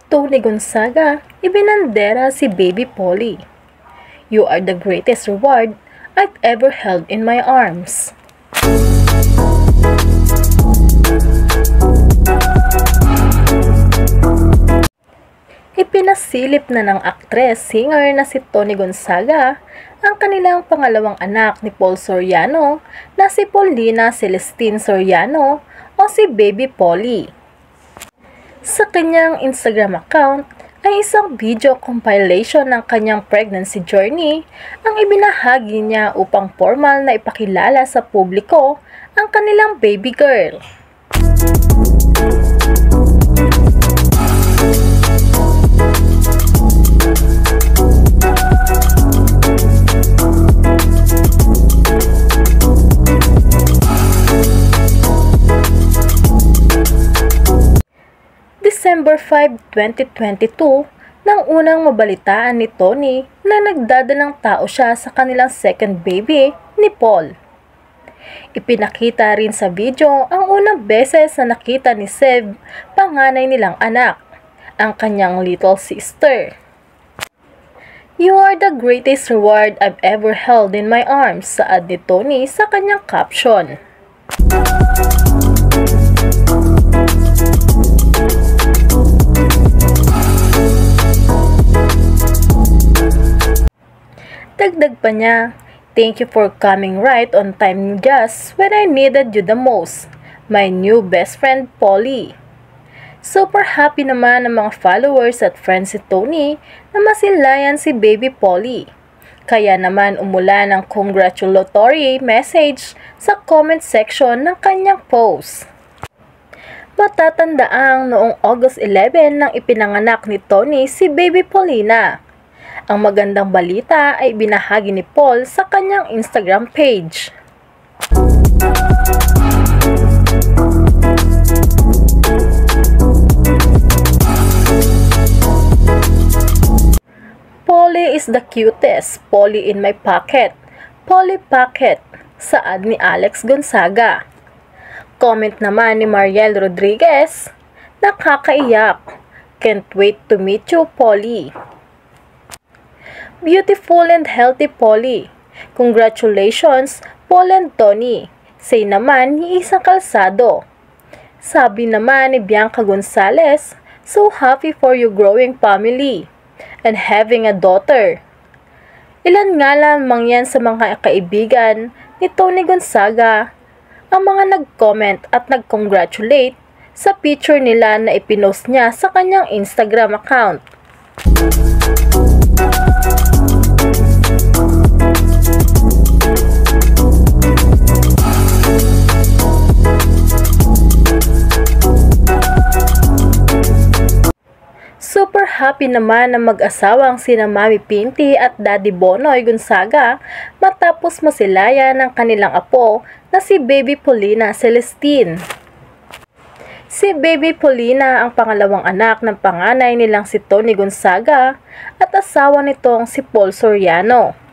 Tony Gonzaga, ibinandera si Baby Polly. You are the greatest reward I've ever held in my arms. Ipinasilip na ng aktres-singer na si Tony Gonzaga ang kanilang pangalawang anak ni Paul Soriano na si Paulina Celestine Soriano o si Baby Polly. Sa kanyang Instagram account ay isang video compilation ng kanyang pregnancy journey ang ibinahagi niya upang formal na ipakilala sa publiko ang kanilang baby girl. December 5, 2022, nang unang mabalitaan ni Tony na nagdadalang tao siya sa kanilang second baby ni Paul. Ipinakita rin sa video ang unang beses na nakita ni Seb, panganay nilang anak, ang kanyang little sister. You are the greatest reward I've ever held in my arms, saad ni Tony sa kanyang caption. Dagdag pa niya, "Thank you for coming right on time just when I needed you the most. My new best friend, Polly." Super happy naman ang mga followers at friends si Tony na masilayan si Baby Polly. Kaya naman umulan ng congratulatory message sa comment section ng kanyang post. Matatandaang noong August 11 nang ipinanganak ni Tony si Baby Paulina. Ang magandang balita ay binahagi ni Paul sa kanyang Instagram page. Polly is the cutest, Polly in my pocket, Polly Pocket, saad ni Alex Gonzaga. Comment naman ni Mariel Rodriguez, "Nakakaiyak, can't wait to meet you, Polly." Beautiful and healthy Polly. Congratulations, Paul and Tony. Say naman ni Isang Calzado. Sabi naman ni Bianca Gonzalez, "So happy for your growing family and having a daughter." Ilan nga lamang yan sa mga kaibigan ni Tony Gonzaga ang mga nag-comment at nag-congratulate sa picture nila na ipinost niya sa kanyang Instagram account. Super happy naman ang mag-asawang sina Mami Pinti at Daddy Bonoy Gonzaga matapos masilayan ng kanilang apo na si Baby Paulina Celestine. Si Baby Paulina ang pangalawang anak ng panganay nilang si Tony Gonzaga at asawa nitong si Paul Soriano.